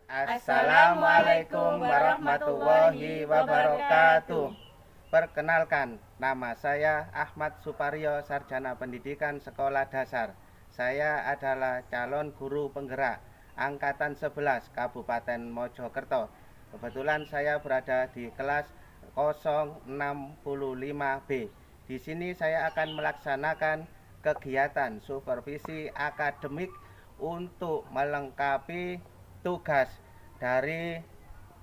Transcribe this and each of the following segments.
Assalamualaikum warahmatullahi wabarakatuh. Perkenalkan, nama saya Ahmad Suparyo, Sarjana Pendidikan Sekolah Dasar. Saya adalah calon guru penggerak Angkatan 11 Kabupaten Mojokerto. Kebetulan saya berada di kelas 065B. Di sini saya akan melaksanakan kegiatan supervisi akademik untuk melengkapi tugas dari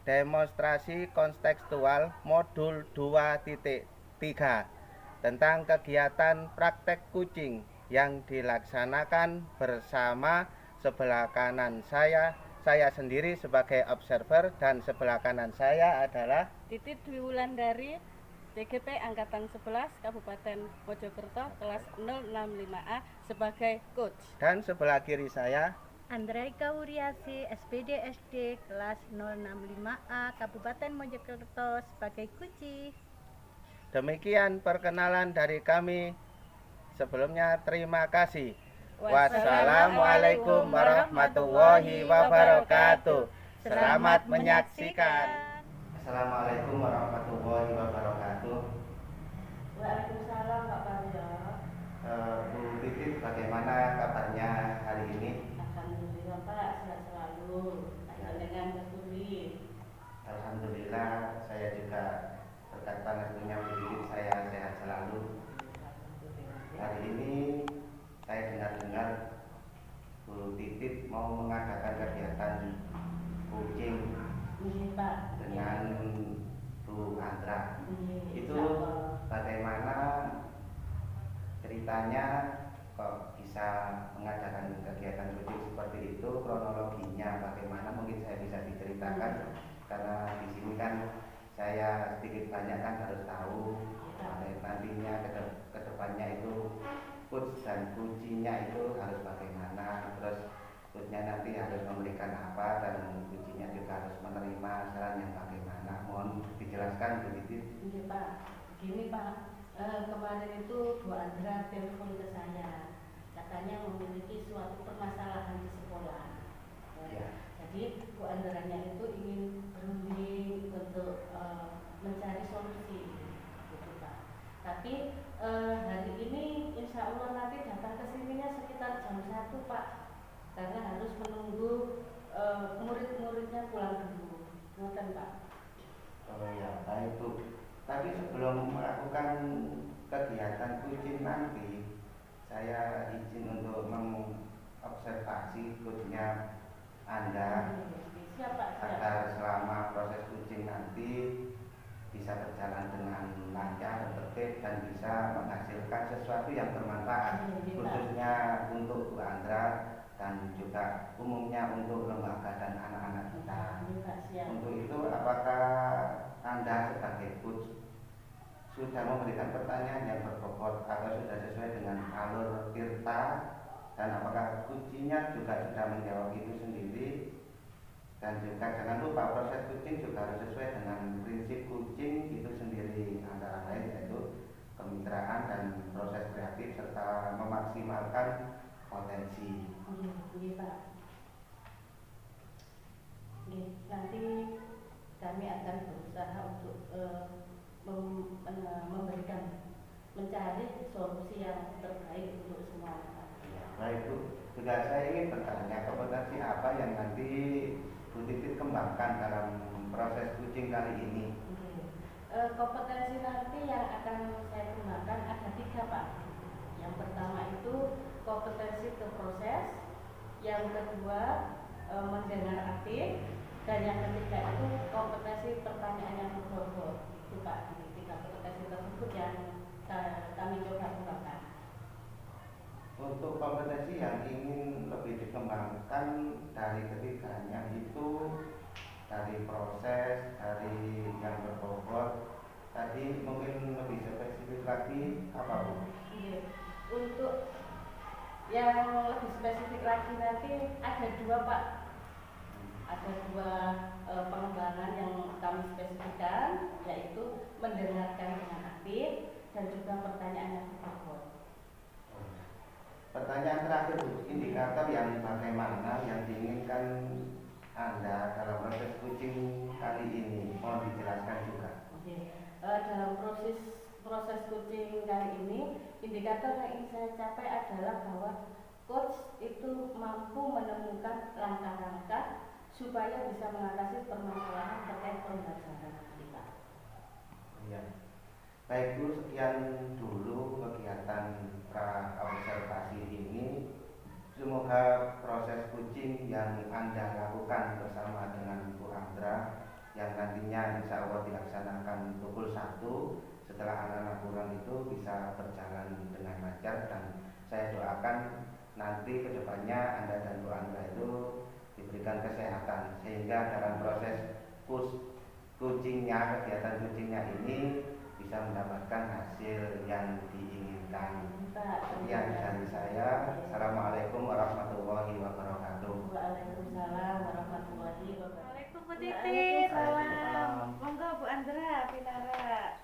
demonstrasi kontekstual modul 2.3 tentang kegiatan praktek kucing yang dilaksanakan bersama sebelah kanan saya sendiri sebagai observer dan sebelah kanan saya adalah Titit Dwi Wulandari, TGP Angkatan 11 Kabupaten Mojokerto kelas 065A sebagai coach. Dan sebelah kiri saya Andraika Wuriasi, SPD SD kelas 065A Kabupaten Mojokerto sebagai kunci. Demikian perkenalan dari kami. Sebelumnya terima kasih. Wassalamualaikum warahmatullahi wabarakatuh. Selamat menyaksikan. Assalamualaikum warahmatullahi wabarakatuh. Waalaikumsalam Pak Parjo. Bu Titit, bagaimana kabarnya hari ini? Alhamdulillah Pak, sehat selalu. Dengan berkulit. Alhamdulillah, saya juga berkat panasnya Bu Titit saya sehat selalu. Hari ini saya dengar-dengar Bu Titit mau mengadakan kegiatan kucing Pak. dengan Bu Andra. Itu bagaimana ceritanya kok bisa mengadakan kegiatan kucing seperti itu, kronologinya bagaimana mungkin saya bisa diceritakan, karena di sini kan saya sedikit banyak kan harus tahu nantinya ke depannya itu coach dan kuncinya itu harus bagaimana, terus coachnya nanti harus memberikan apa dan kuncinya juga harus menerima saran yang bagaimana. Mohon dijelaskan begitu. Iya Pak, gini Pak, kemarin itu Bu Andra telepon ke saya, katanya memiliki suatu permasalahan di sekolah. Ya. Jadi Bu Andranya itu ingin berunding untuk mencari solusi, gitu Pak. Tapi hari ini insya Allah nanti datang ke sininya sekitar jam 1 Pak, karena harus menunggu murid-muridnya pulang dulu. Ngoten Pak. Oh ya, baik Bu. Tapi sebelum melakukan kegiatan kucing nanti, saya izin untuk mengobservasi coachnya Anda agar selama proses kucing nanti bisa berjalan dengan lancar, tertib, dan bisa menghasilkan sesuatu yang bermanfaat, khususnya untuk Bu Andra dan juga umumnya untuk lembaga dan anak-anak kita. Untuk itu, apakah Anda sebagai coach sudah memberikan pertanyaan yang berbobot atau sudah sesuai dengan alur tirta, dan apakah kuncinya juga sudah menjawab itu sendiri? Dan juga jangan lupa proses kucing juga harus sesuai dengan prinsip kucing itu sendiri, antara lain yaitu kemitraan dan proses kreatif serta memaksimalkan potensi. Iya Pak. Nanti kami akan berusaha untuk mencari solusi yang terbaik untuk semua. Baik Bu, juga saya ingin bertanya kompetensi apa yang nanti Bu Titit kembangkan dalam proses kucing kali ini. Kompetensi nanti yang akan saya kembangkan ada 3 Pak. Yang pertama itu kompetensi berproses, yang kedua mendengar aktif, dan yang ketiga itu kompetensi pertanyaan yang berbobot. Itu Pak, 3 kompetensi tersebut yang kami coba kembangkan. Untuk kompetensi yang ingin lebih dikembangkan dari ketiganya itu dari proses, dari yang berbobot, tadi mungkin lebih spesifik lagi apa Bu? Untuk yang lebih spesifik lagi nanti ada 2 Pak. Ada 2 pengembangan yang kami spesifikkan, yaitu mendengarkan dengan aktif dan juga pertanyaan yang berbobot. Pertanyaan terakhir Bu, indikator yang bagaimana yang diinginkan Anda dalam proses coaching kali ini? Mohon dijelaskan juga. Oke. Dalam proses coaching kali ini, indikator yang ingin saya capai adalah bahwa coach itu mampu menemukan langkah-langkah supaya bisa mengatasi permasalahan terkait pembelajaran kita. Ya. Baik Bu, sekian dulu kegiatan pra-observasi ini. Semoga proses coaching yang Anda lakukan bersama dengan Bu Andra yang nantinya insya Allah dilaksanakan pukul 1 setelah anak-anak kurang itu bisa berjalan dengan lancar, dan saya doakan nanti kedepannya Anda dan Bu Andra itu diberikan kesehatan sehingga dalam proses coachingnya, kegiatan coachingnya ini bisa mendapatkan hasil yang diinginkan. Sekian dari saya. Assalamualaikum warahmatullahi wabarakatuh. Waalaikumsalam warahmatullahi wabarakatuh. Assalamualaikum Bu Titit. Salam. Monggo Bu Andra Pinara.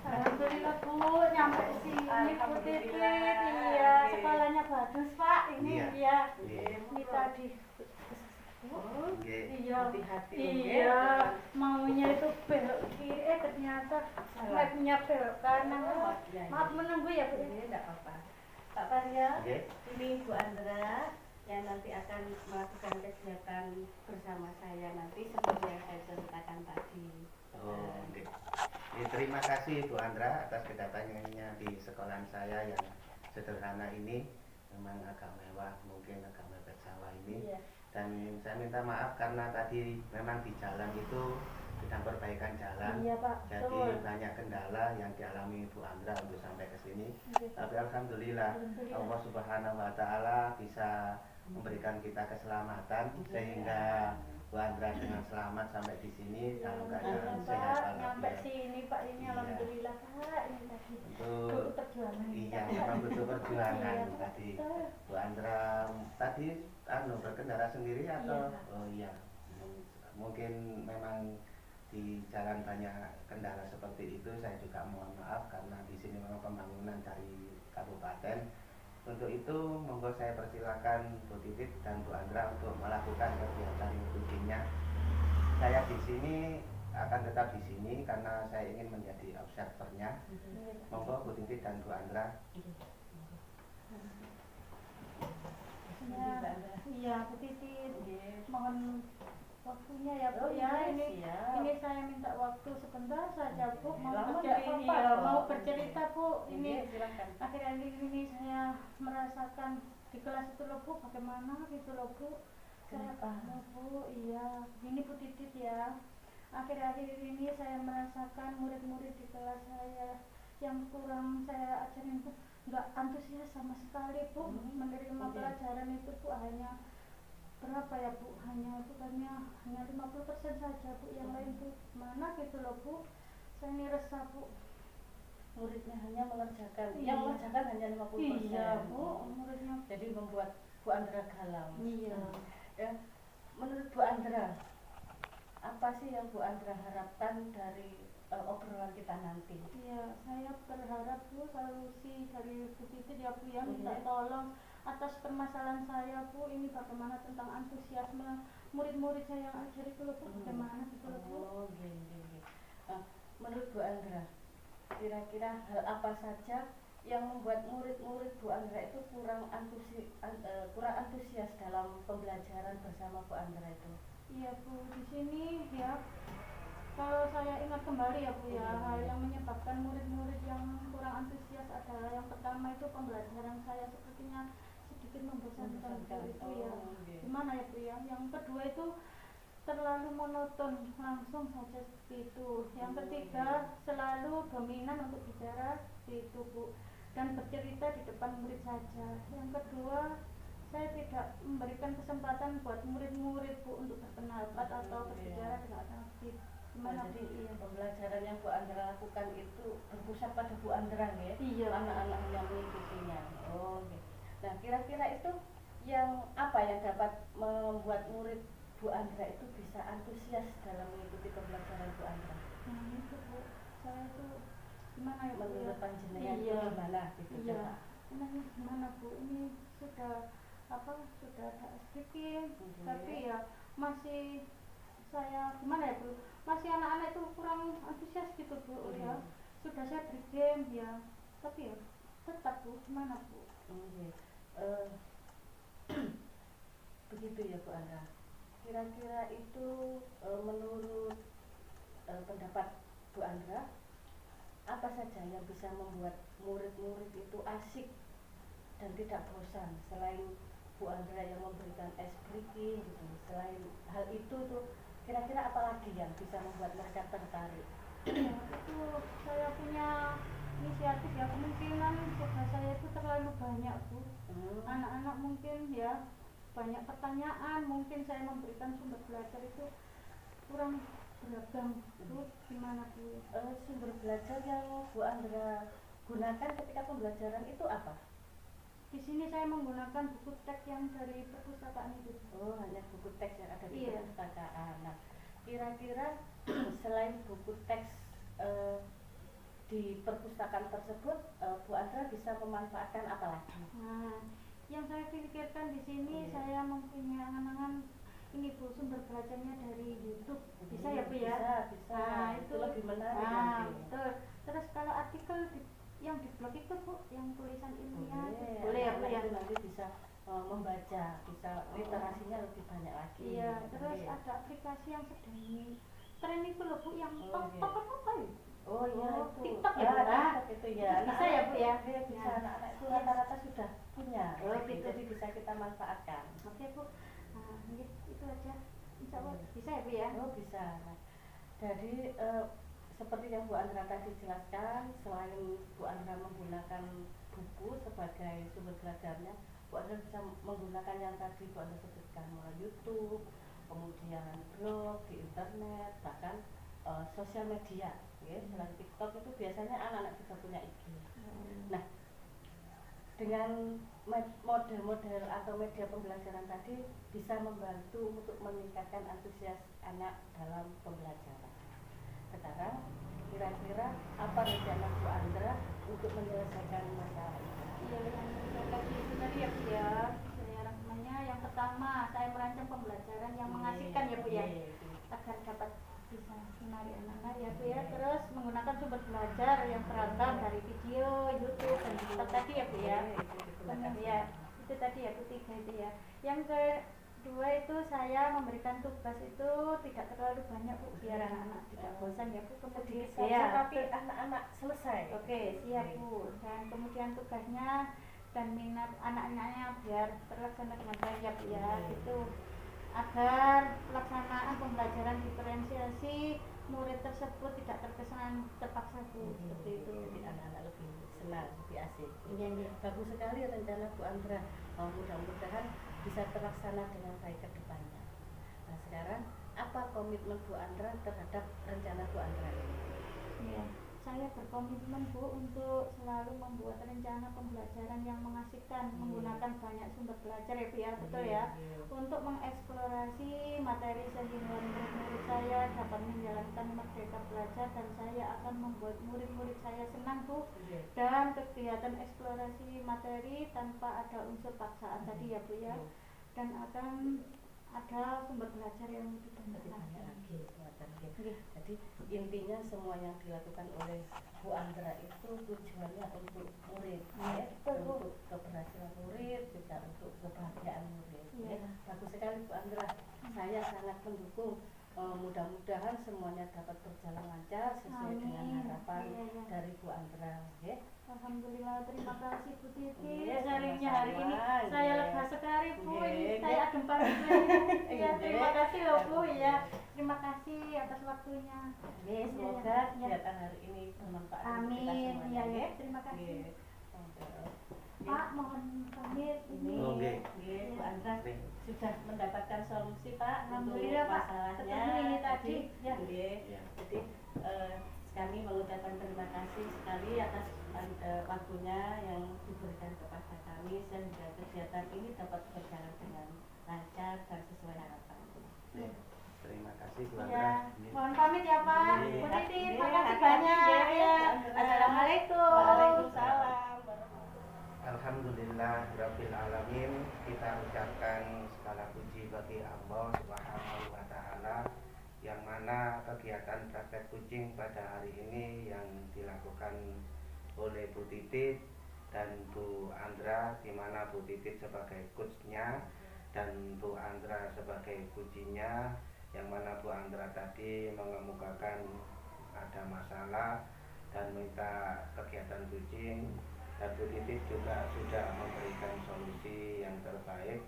Alhamdulillah Bu, nyampe sini Bu Titit. Iya, sekolahnya bagus Pak. Ini Iya. Ini tadi. Iya, Hati-hati, iya, maunya itu belok kiri, ternyata labnya belok kanan. Maaf menunggu ya Bu. Tidak apa-apa. Pak Parya, Oke. ini Bu Andra yang nanti akan melakukan kegiatan bersama saya nanti seperti yang saya ceritakan tadi. Oh, oke. Terima kasih Bu Andra atas kedatangannya di sekolahan saya yang sederhana ini. Memang agak mewah, mungkin agak mepet sawah ini. Iya. Dan saya minta maaf karena tadi memang di jalan itu sedang perbaikan jalan. Iya Pak. Jadi Betul. banyak kendala yang dialami Bu Andra untuk sampai ke sini. Iya. Tapi alhamdulillah Allah Subhanahu wa taala bisa memberikan kita keselamatan sehingga Bu Andra dengan selamat sampai di sini dalam keadaan sehat Pak, nyampe walafiat. sini Pak, ini Iya. alhamdulillah Pak, ini tadi Untuk butuh perjuangan. iya memang butuh perjuangan Iya, tadi. betul. Bu Andra tadi berkendara sendiri atau Iya. oh iya, mungkin memang di jalan banyak kendala seperti itu. Saya juga mohon maaf karena di sini memang pembangunan dari kabupaten. Untuk itu monggo saya persilakan Bu Titit dan Bu Andra untuk melakukan kegiatan coachingnya. Saya di sini akan tetap di sini karena saya ingin menjadi observernya. Monggo Bu Titit dan Bu Andra. Ya, iya Bu Titit, mohon waktunya ya Bu Oh, ya. iya, siap. Ini saya minta waktu sebentar saja Bu, mau Lama tidak nggak ini apa-apa, ya, mau Bu? bercerita Bu. Ini Ini silakan. akhir-akhir ini saya merasakan di kelas itu loh Bu, bagaimana gitu loh Bu. Saya Kenapa? Bu, iya, ini Bu Titit ya. Akhir-akhir ini saya merasakan murid-murid di kelas saya yang kurang saya ajarin Bu, nggak antusias sama sekali Bu menerima Oke. pelajaran itu Bu. Hanya berapa ya Bu, hanya bukannya hanya 50% saja Bu, yang lain Bu mana gitu loh Bu. Saya ini resah Bu. Muridnya hanya mengerjakan, Iya. yang mengerjakan hanya 50%. Iya Bu, muridnya. Jadi membuat Bu Andra galau. Iya. Ya, menurut Bu Andra, apa sih yang Bu Andra harapkan dari obrolan kita nanti? Iya, saya berharap Bu solusi dari Bu Titit ya Bu ya, minta Iya. tolong atas permasalahan saya Bu, ini bagaimana tentang antusiasme murid-murid saya yang ajar itu loh Bu, bagaimana gitu loh Bu. Oh, gini. Menurut Bu Andra, kira-kira hal apa saja yang membuat murid-murid Bu Andra itu kurang antusias dalam pembelajaran bersama Bu Andra itu? Iya Bu, di sini ya kalau saya ingat kembali ya Bu ya, hal yang menyebabkan murid-murid yang kurang antusias adalah yang pertama itu pembelajaran saya sepertinya sedikit membosankan Bu itu ya. Gimana ya Bu ya? Yang kedua itu terlalu monoton, langsung saja seperti itu. Yang ketiga selalu dominan untuk bicara seperti itu Bu, dan bercerita di depan murid saja. Yang kedua, saya tidak memberikan kesempatan buat murid-murid Bu untuk berpendapat atau berbicara dengan aktif. Gimana Jadi Bu? Iya. pembelajaran yang Bu Andra lakukan itu berpusat pada Bu Andra ya? Iya. Anak-anak yang mengikutinya. Oh, oke. Nah, kira-kira itu yang apa yang dapat membuat murid Bu Andra itu bisa antusias dalam mengikuti pembelajaran Bu Andra? Nah itu Bu, saya tuh gimana ya Bu ya? Menurut panjenengan itu Iya. gimana gitu Iya. coba? Ini gimana Bu? Ini sudah apa sudah ada SPK, tapi ya masih saya gimana ya Bu, masih anak-anak itu kurang antusias gitu Bu ya. Sudah saya beri game ya, tapi ya tetap Bu, gimana Bu? Begitu ya Bu Andra. Kira-kira itu menurut pendapat Bu Andra, apa saja yang bisa membuat murid-murid itu asik dan tidak bosan selain Bu Andra yang memberikan ice breaking gitu. Selain hal itu tuh kira-kira apa lagi yang bisa membuat mereka tertarik? Ya, itu saya punya inisiatif ya, kemungkinan tugas saya itu terlalu banyak Bu. Anak-anak mungkin ya banyak pertanyaan, mungkin saya memberikan sumber belajar itu kurang beragam. Terus gimana Bu? Sumber belajar yang Bu Andra gunakan ketika pembelajaran itu apa? Di sini saya menggunakan buku teks yang dari perpustakaan itu. Oh, hanya buku teks yang ada di Iya. perpustakaan. Nah, kira-kira selain buku teks di perpustakaan tersebut, Bu Andra bisa memanfaatkan apa lagi? Nah, yang saya pikirkan di sini saya mempunyai angan-angan ini Bu, sumber belajarnya dari YouTube. Bisa ya Bu ya? Bisa. Nah, itu lebih menarik Nah, nanti. betul. Terus kalau artikel yang di blog itu Bu, yang tulisan ilmiah Boleh ya Bu ya? Bu ya? Nanti bisa membaca, bisa literasinya lebih banyak lagi. Iya, terus Boleh. ada aplikasi yang sedang tren itu loh Bu, yang Oh, tok iya. tok apa ya? Oh iya, itu. TikTok ya Bu? TikTok itu ya. Bisa ya Bu ya? Iya, bisa. Nah. Anak-anak itu rata-rata sudah punya. Oh, gitu. Jadi bisa kita manfaatkan. Oke Bu. Nah, itu aja. Insya Allah bisa ya Bu ya? Oh bisa. Nah, jadi seperti yang Bu Andra tadi jelaskan, selain Bu Andra menggunakan buku sebagai sumber belajarnya, Bu Andra bisa menggunakan yang tadi Bu Andra sebutkan, YouTube, kemudian blog di internet, bahkan sosial media. Ya, selain TikTok itu biasanya anak-anak juga punya IG. Nah, dengan model-model atau media pembelajaran tadi bisa membantu untuk meningkatkan antusias anak dalam pembelajaran. Sekarang kira-kira apa rencana Bu Andra untuk menyelesaikan masalah ini? Iya, yang tadi itu tadi ya Bu ya. Saya rangkumannya yang pertama, saya merancang pembelajaran yang mengasihkan ya Bu ya, agar dapat bisa menarik anak-anak ya Bu ya. Terus menggunakan sumber belajar yang beragam dari video, YouTube, dan TikTok tadi ya Bu ya. Ya, itu tadi ya Bu, 3 itu ya. Yang kedua itu saya memberikan tugas itu tidak terlalu banyak Bu, biar anak-anak tidak bosan ya Bu. Kemudian tapi anak-anak selesai. Oke, siap Bu. Dan kemudian tugasnya dan minat anak-anaknya biar terlaksana dengan baik ya Bu ya. Itu agar pelaksanaan pembelajaran diferensiasi murid tersebut tidak terkesan terpaksa Bu, seperti itu. Jadi anak-anak lebih senang, lebih asik. Iya, iya. Bagus sekali rencana Bu Andra. Mudah-mudahan bisa terlaksana dengan baik ke depannya. Nah, sekarang apa komitmen Bu Andra terhadap rencana Bu Andra ini? Iya, saya berkomitmen Bu untuk selalu membuat rencana pembelajaran yang mengasihkan, menggunakan banyak sumber belajar ya Bu ya, betul ya, untuk mengeksplorasi materi sehingga murid-murid saya dapat menjalankan merdeka belajar, dan saya akan membuat murid-murid saya senang Bu, dan kegiatan eksplorasi materi tanpa ada unsur paksaan tadi ya Bu ya, dan akan ada sumber belajar yang lebih banyak lagi. Jadi intinya semua yang dilakukan oleh Bu Andra itu tujuannya untuk murid, ya, untuk keberhasilan murid, juga untuk kebahagiaan murid. Ya. Bagus sekali Bu Andra, saya sangat mendukung. Mudah-mudahan semuanya dapat berjalan lancar sesuai dengan harapan dari Bu Andra. Ya. Alhamdulillah, terima kasih Bu Titi. Iya, Sharingnya hari ini sama-sama. saya Iya. lega sekali Bu. Iya, Ini iya. saya adem pagi. Ya, terima kasih loh Bu ya. Terima kasih atas waktunya. Ya, semoga kegiatan hari ini bermanfaat untuk kita Amin. semuanya. Ya, Ya. terima kasih. Iya. Pak, mohon pamit ini. Oke. Ya, Bu Andra sudah mendapatkan solusi Pak untuk Alhamdulillah, Pak. masalahnya. Ketemu ini tadi. Ya. Jadi kami mengucapkan terima kasih sekali atas waktunya yang diberikan kepada kami sehingga kegiatan ini dapat berjalan dengan lancar dan sesuai harapan. Ya, terima kasih Bu Ya, Andra. mohon pamit ya Pak. Iya. Bu Titi, terima Iya, kasih hati-hati banyak ya. ya. Assalamualaikum. Waalaikumsalam. Kalau Alhamdulillahirabbil alamin. Kita ucapkan segala puji bagi Allah Subhanahu wa taala yang mana kegiatan praktek kucing pada hari ini yang dilakukan oleh Bu Titit dan Bu Andra, di mana Bu Titit sebagai coachnya dan Bu Andra sebagai kucinya, yang mana Bu Andra tadi mengemukakan ada masalah dan minta kegiatan kucing, dan Bu Titit juga sudah memberikan solusi yang terbaik.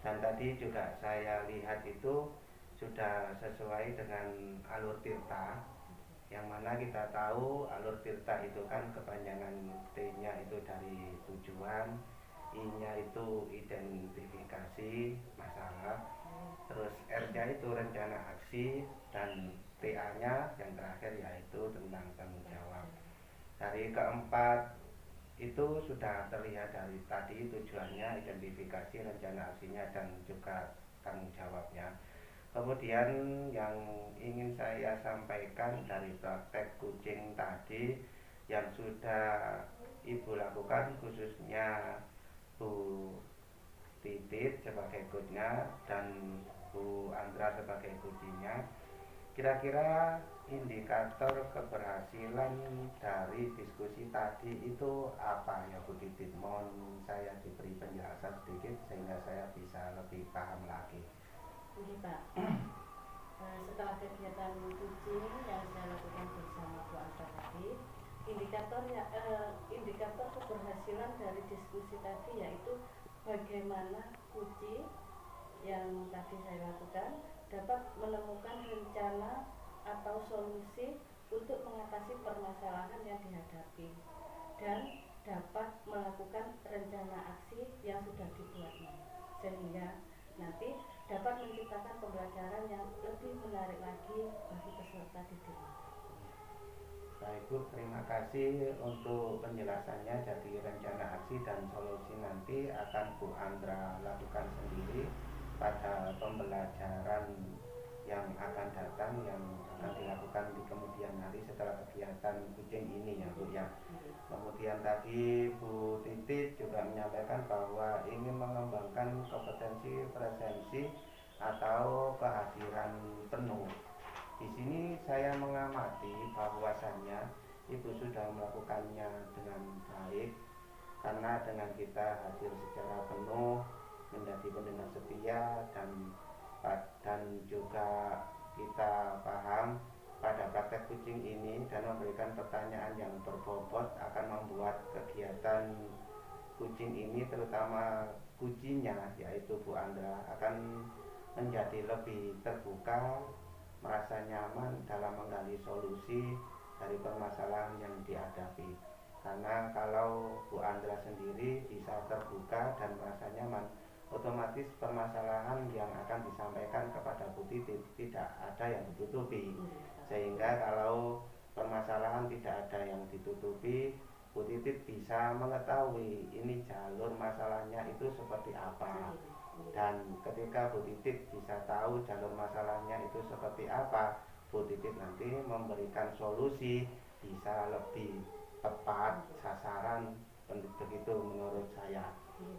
Dan tadi juga saya lihat itu sudah sesuai dengan alur tirta, yang mana kita tahu alur tirta itu kan kepanjangan T-nya itu dari tujuan, I-nya itu identifikasi masalah, terus R-nya itu rencana aksi, dan TA-nya yang terakhir yaitu tentang tanggung jawab. Dari keempat itu sudah terlihat dari tadi tujuannya, identifikasi, rencana aksinya, dan juga tanggung jawabnya. Kemudian yang ingin saya sampaikan dari praktek kucing tadi yang sudah Ibu lakukan, khususnya Bu Titit sebagai coachnya dan Bu Andra sebagai kucinya, kira-kira indikator keberhasilan dari diskusi tadi itu apa ya Bu Titit? Mohon saya diberi penjelasan sedikit sehingga saya bisa lebih paham lagi. Ini Pak, setelah kegiatan kucing yang saya lakukan bersama Bu Andra tadi, indikator keberhasilan dari diskusi tadi yaitu bagaimana kucing yang tadi saya lakukan dapat menemukan rencana atau solusi untuk mengatasi permasalahan yang dihadapi dan dapat melakukan rencana aksi yang sudah dibuatnya, sehingga nanti dapat menciptakan pembelajaran yang lebih menarik lagi bagi peserta didik. Baik Bu, terima kasih untuk penjelasannya. Jadi rencana aksi dan solusi nanti akan Bu Andra lakukan sendiri pada pembelajaran yang akan datang, yang akan dilakukan di kemudian hari setelah kegiatan kucing ini ya Bu ya. Kemudian tadi Bu Titit juga menyampaikan bahwa ingin mengembangkan kompetensi presensi atau kehadiran penuh. Di sini saya mengamati bahwasannya Ibu sudah melakukannya dengan baik, karena dengan kita hadir secara penuh, menjadi pendengar setia, dan juga kita paham pada praktek kucing ini dan memberikan pertanyaan yang berbobot akan membuat kegiatan kucing ini, terutama kucinya yaitu Bu Andra, akan menjadi lebih terbuka, merasa nyaman dalam menggali solusi dari permasalahan yang dihadapi. Karena kalau Bu Andra sendiri bisa terbuka dan merasa nyaman, otomatis permasalahan yang akan disampaikan kepada Bu Titit tidak ada yang ditutupi, sehingga kalau permasalahan tidak ada yang ditutupi, Bu Titit bisa mengetahui ini jalur masalahnya itu seperti apa. Dan ketika Bu Titit bisa tahu jalur masalahnya itu seperti apa, Bu Titit nanti memberikan solusi bisa lebih tepat sasaran, begitu menurut saya.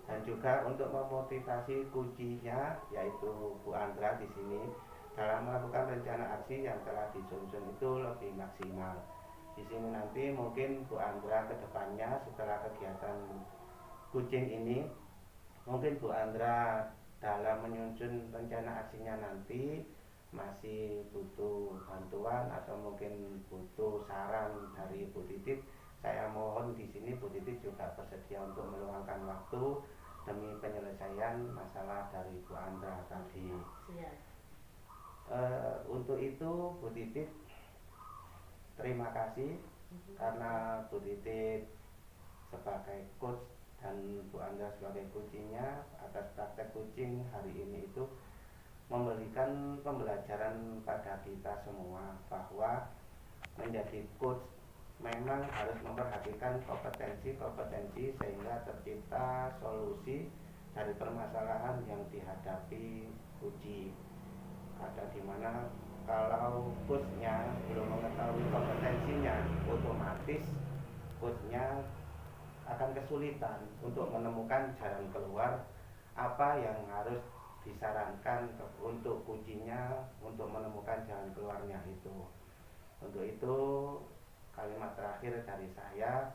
Dan juga untuk memotivasi kucinya yaitu Bu Andra di sini dalam melakukan rencana aksi yang telah disusun itu lebih maksimal. Di sini nanti mungkin Bu Andra kedepannya setelah kegiatan kucing ini, mungkin Bu Andra dalam menyusun rencana aksinya nanti masih butuh bantuan atau mungkin butuh saran dari Bu Titit. Saya mohon di sini Bu Titit juga bersedia untuk meluangkan waktu demi penyelesaian masalah dari Bu Andra tadi. Untuk itu Bu Titit terima kasih karena Bu Titit sebagai coach dan Bu Andra sebagai kucinya atas praktek kucing hari ini itu memberikan pembelajaran pada kita semua bahwa menjadi coach memang harus memperhatikan kompetensi sehingga tercipta solusi dari permasalahan yang dihadapi kucing. Ada di mana kalau coachnya belum mengetahui kompetensinya, otomatis coachnya akan kesulitan untuk menemukan jalan keluar apa yang harus disarankan untuk kuncinya untuk menemukan jalan keluarnya itu. Untuk itu kalimat terakhir dari saya,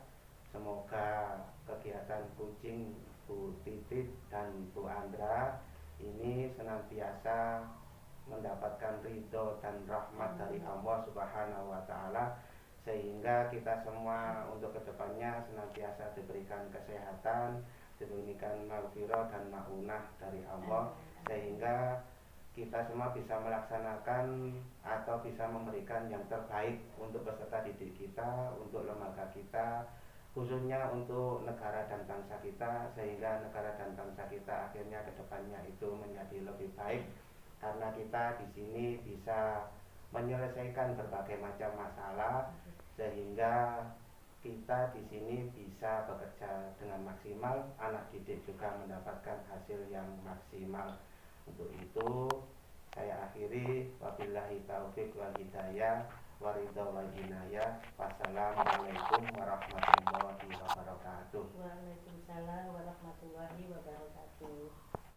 semoga kegiatan kucing Bu Titit dan Bu Andra ini senantiasa mendapatkan ridho dan rahmat dari Allah Subhanahu wa Ta'ala, sehingga kita semua untuk kedepannya senantiasa diberikan kesehatan, diberikan maghfirah dan maunah dari Allah, sehingga kita semua bisa melaksanakan atau bisa memberikan yang terbaik untuk peserta didik kita, untuk lembaga kita, khususnya untuk negara dan bangsa kita, sehingga negara dan bangsa kita akhirnya kedepannya itu menjadi lebih baik, karena kita di sini bisa menyelesaikan berbagai macam masalah, sehingga kita di sini bisa bekerja dengan maksimal, anak didik juga mendapatkan hasil yang maksimal. Untuk itu saya akhiri, wabillahi taufiq wal hidayah, waridha wal inayah. Wassalamualaikum warahmatullahi wabarakatuh. Waalaikumsalam warahmatullahi wabarakatuh.